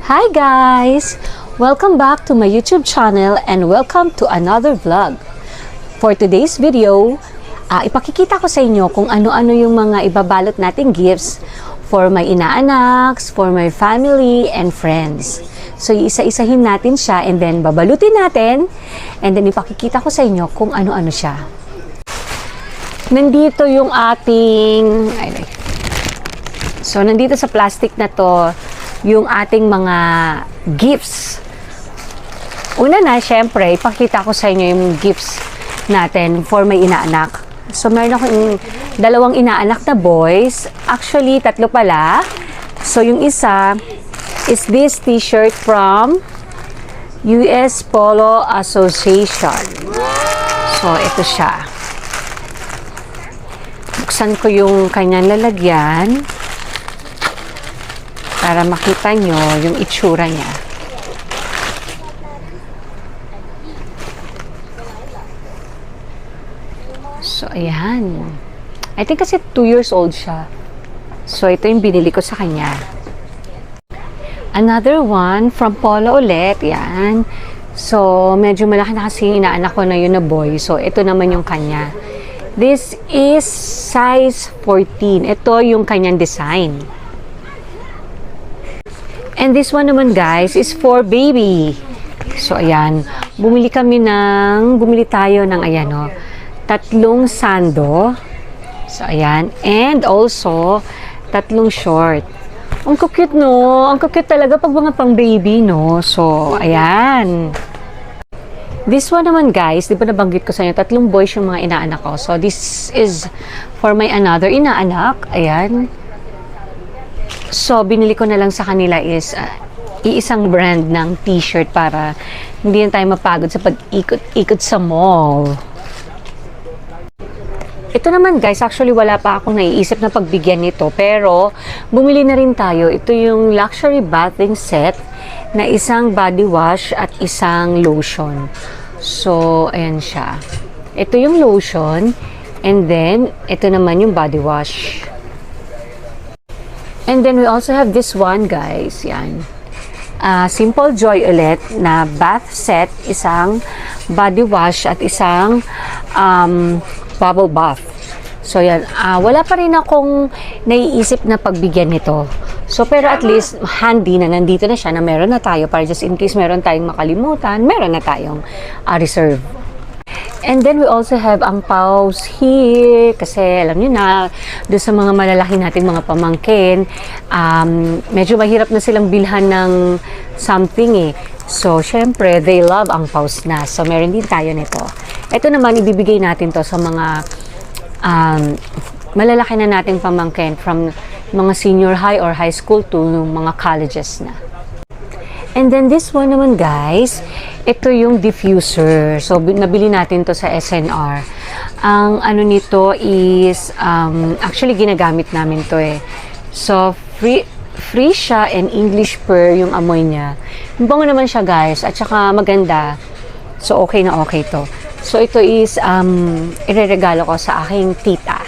Hi guys! Welcome back to my YouTube channel and welcome to another vlog. For today's video, ipakikita ko sa inyo kung ano-ano yung mga ibabalot nating gifts for my inaanaks, for my family and friends. So isa-isahin natin siya and then babalutin natin and then ipakikita ko sa inyo kung ano-ano siya. Nandito yung ating... So nandito sa plastic na to yung ating mga gifts. Una na, syempre, ipakita ko sa inyo yung gifts natin for my inaanak. So, meron akong dalawang inaanak na boys. Actually, tatlo pala. So, yung isa is this t-shirt from US Polo Association. So, ito siya. Buksan ko yung kanyang lalagyan para makita nyo yung itsura niya. So, ayan. I think kasi 2 years old siya. So, ito yung binili ko sa kanya. Another one from Polo ulit. Yan. So, medyo malaki na kasi yung inaanak ko na yun na boy. So, ito naman yung kanya. This is size 14. Ito yung kanyang design. And this one naman guys is for baby. So ayan, bumili tayo ng ayan o, 3 sando. So ayan, and also 3 short. Ang cute no, ang cute talaga pag mga pang baby no. So ayan. This one naman guys, di ba nabanggit ko sa inyo, 3 boys yung mga inaanak ko. So this is for my another inaanak. Ayan. So, binili ko na lang sa kanila is iisang brand ng t-shirt para hindi na tayo mapagod sa pag-ikot-ikot sa mall. Ito naman guys, actually wala pa akong naiisip na pagbigyan nito pero bumili na rin tayo. Ito yung luxury bathing set na isang body wash at isang lotion. So, ayan siya. Ito yung lotion and then ito naman yung body wash. And then we also have this one guys, yan. Simple Joy ulit na bath set, isang body wash at isang bubble bath. So yan, wala pa rin akong naiisip na pagbigyan nito. So pero at least handy na nandito na siya na meron na tayo para just in case meron tayong makalimutan, meron na tayong reserve. And then we also have ang paws here kasi alam niyo na doon sa mga malalaki nating mga pamangkin, medyo mahirap na silang bilhan ng something eh. So syempre they love ang paws na. So meron din tayo nito. Ito naman ibibigay natin to sa mga malalaki na nating pamangkin from mga senior high or high school to mga colleges na. And then this one naman guys, ito yung diffuser. So nabili natin to sa SNR. Ang ano nito is actually ginagamit namin to eh. So free siya and English per yung amoy niya. Bango naman siya guys at saka maganda. So okay na okay to. So ito is ireregalo ko sa aking tita.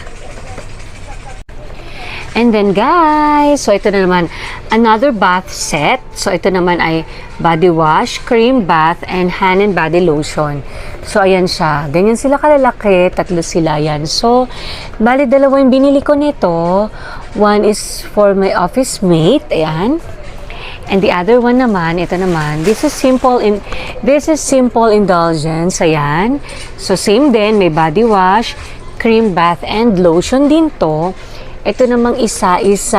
And then guys, so ito na naman another bath set. So ito naman ay body wash, cream bath, and hand and body lotion. So ayan siya. Ganyan sila kalalaki. 3 sila yan. So, bali 2 yung binili ko nito. One is for my office mate. Ayan. And the other one naman, ito naman, this is simple indulgence. Ayan. So same din, may body wash, cream bath, and lotion din to. Ito namang isa is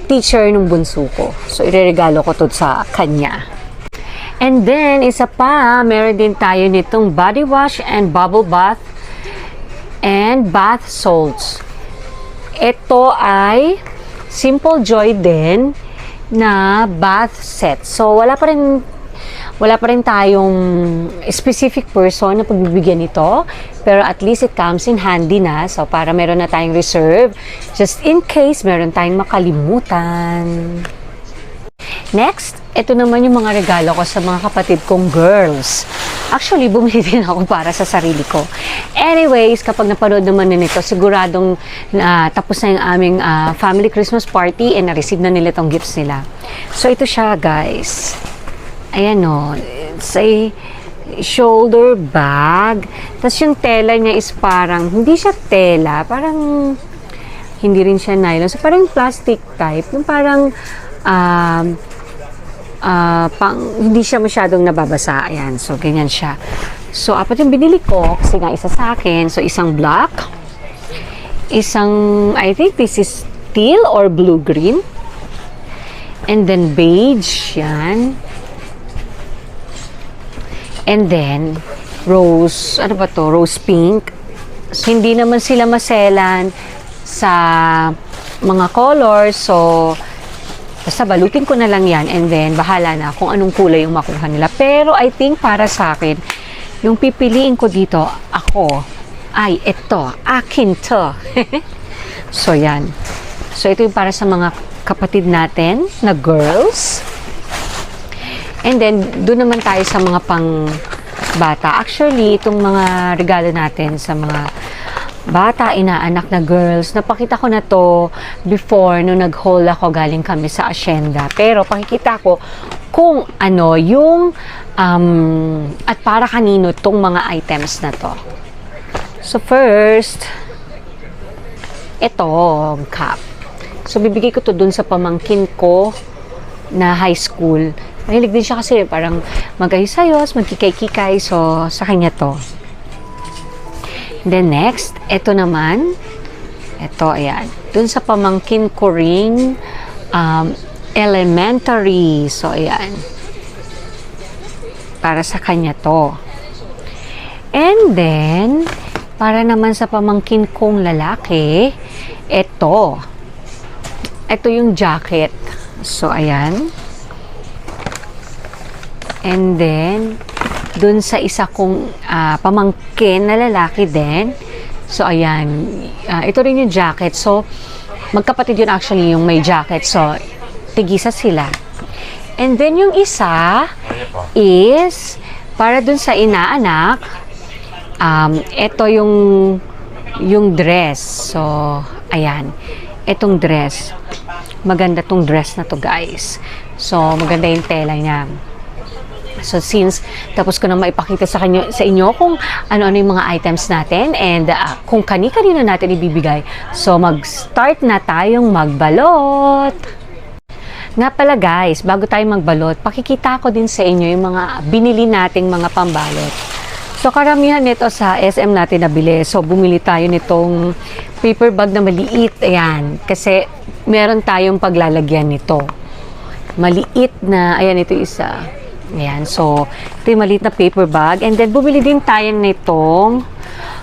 teacher ng bunso ko. So, ireregalo ko to sa kanya. And then, isa pa, meron din tayo nitong body wash and bubble bath and bath salts. Ito ay Simple Joy din na bath set. So, wala pa rin tayong specific person na pagbibigyan nito. Pero at least it comes in handy na. So, para meron na tayong reserve. Just in case meron tayong makalimutan. Next, ito naman yung mga regalo ko sa mga kapatid kong girls. Actually, bumili din ako para sa sarili ko. Anyways, kapag napanood naman na nito, siguradong tapos na yung aming family Christmas party and na-receive na nila tong gifts nila. So, ito siya, guys. Ayan o. It's a shoulder bag. Tapos yung tela niya is parang, hindi siya tela, parang hindi rin siya nylon. So, parang plastic type. Yung parang hindi siya masyadong nababasa. Ayan. So, ganyan siya. So, apat yung binili ko. Kasi nga, isa sa akin. So, isang black. Isang, I think this is teal or blue-green. And then, beige. Yan. And then, rose, ano ba to? Rose pink. So, hindi naman sila maselan sa mga colors. So, basta balutin ko na lang yan and then bahala na kung anong kulay yung makuha nila. Pero I think para sa akin, yung pipiliin ko dito, ay ito, akin to. So yan. So ito yung para sa mga kapatid natin na girls. And then, doon naman tayo sa mga pang bata. Actually, itong mga regalo natin sa mga bata, inaanak na girls. Napakita ko na to before nung nag-haul ako galing kami sa asyenda. Pero pakikita ko kung ano yung at para kanino tong mga items na to. So first, ito, cap. So bibigay ko to dun sa pamangkin ko na high school. Mahilig din siya kasi parang magayos-ayos, magkikay-kikay. So sa kanya to. Then next, ito naman, ito, ayan, dun sa pamangkin ko ring elementary. So, ayan, para sa kanya to. And then, para naman sa pamangkin kong lalaki, ito yung jacket. So, ayan. And then, dun sa isa kong pamangkin na lalaki din. So, ayan. Ito rin yung jacket. So, magkapatid yun actually yung may jacket. So, tigisa sila. And then, yung isa is para dun sa inaanak. Ito yung dress. So, ayan. Itong dress. Maganda tong dress na to, guys. So, maganda yung tela niya. So since tapos ko na maipakita sa inyo kung ano-ano yung mga items natin and kung kani-kanino natin ibibigay. So mag-start na tayong magbalot. Nga pala guys, bago tayo magbalot, pakikita ko din sa inyo yung mga binili nating mga pambalot. So karamihan nito sa SM natin nabili. So bumili tayo nitong paper bag na maliit. Ayan, kasi meron tayong paglalagyan nito. Maliit na, ayan ito isa. Ayan, so ito yung maliit na paper bag. And then, bumili din tayo nitong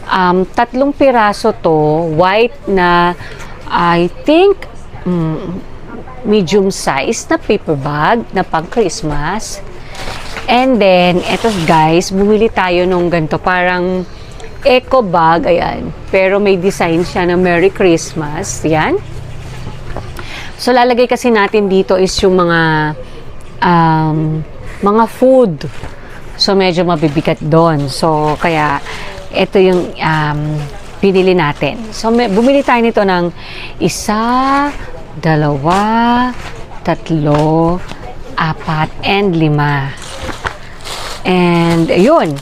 3 piraso to. White na, I think, medium size na paper bag na pang Christmas. And then, eto guys, bumili tayo nung ganito. Parang eco bag, ayan. Pero may design siya na Merry Christmas. Yan. So, lalagay kasi natin dito is yung mga food. So, medyo mabibigat doon. So, kaya, ito yung pinili natin. So, bumili tayo nito ng 1, 2, 3, 4, and 5. And, yun.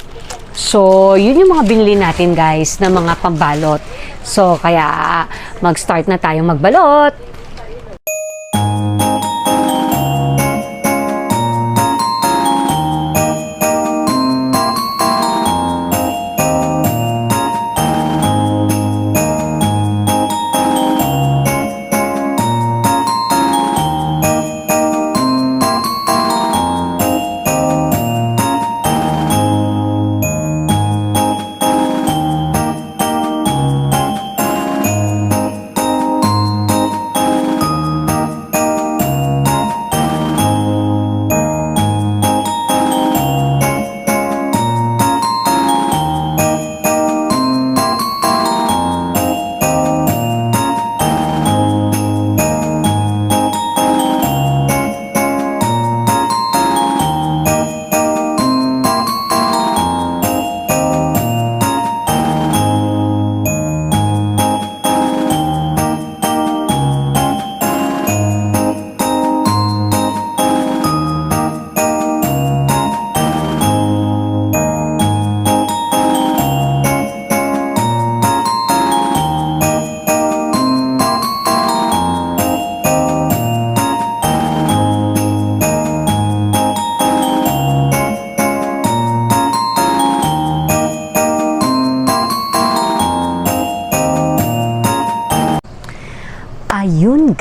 So, yun yung mga binili natin, guys, na mga pambalot. So, kaya, mag-start na tayong magbalot.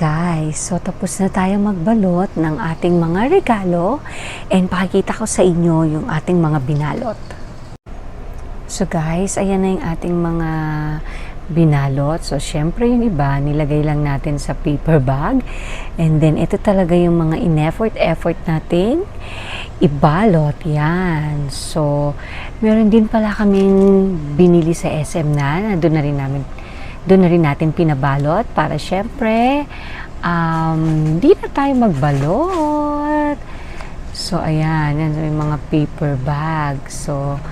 guys, so tapos na tayo magbalot ng ating mga regalo and pakikita ko sa inyo yung ating mga binalot. So guys, ayan na yung ating mga binalot. So syempre yung iba, nilagay lang natin sa paper bag. And then ito talaga yung mga in-effort natin ibalot. Yan. So meron din pala kaming binili sa SM na doon na rin natin pinabalot para syempre hindi na tayo magbalot. So ayan, yan yung mga paper bag. So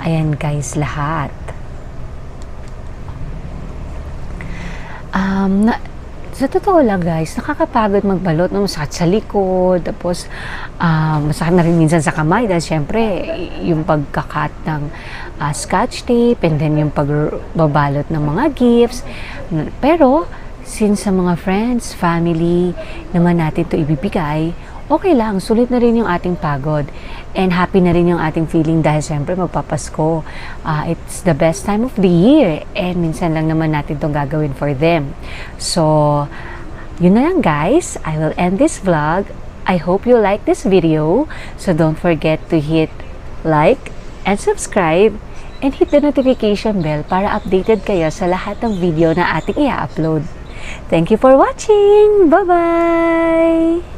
ayan guys, lahat. Sa totoo lang guys, nakakapagod magbalot, no? Masakit sa likod, tapos masakit na rin minsan sa kamay dahil syempre yung pagkakat ng scotch tape and then yung pagbabalot ng mga gifts. Pero since sa mga friends, family naman natin to ibibigay, okay lang, sulit na rin yung ating pagod and happy na rin yung ating feeling dahil syempre magpapasko. It's the best time of the year and minsan lang naman natin itong gagawin for them. So, yun na lang guys. I will end this vlog. I hope you like this video. So, don't forget to hit like and subscribe and hit the notification bell para updated kayo sa lahat ng video na ating i-upload. Thank you for watching! Bye-bye!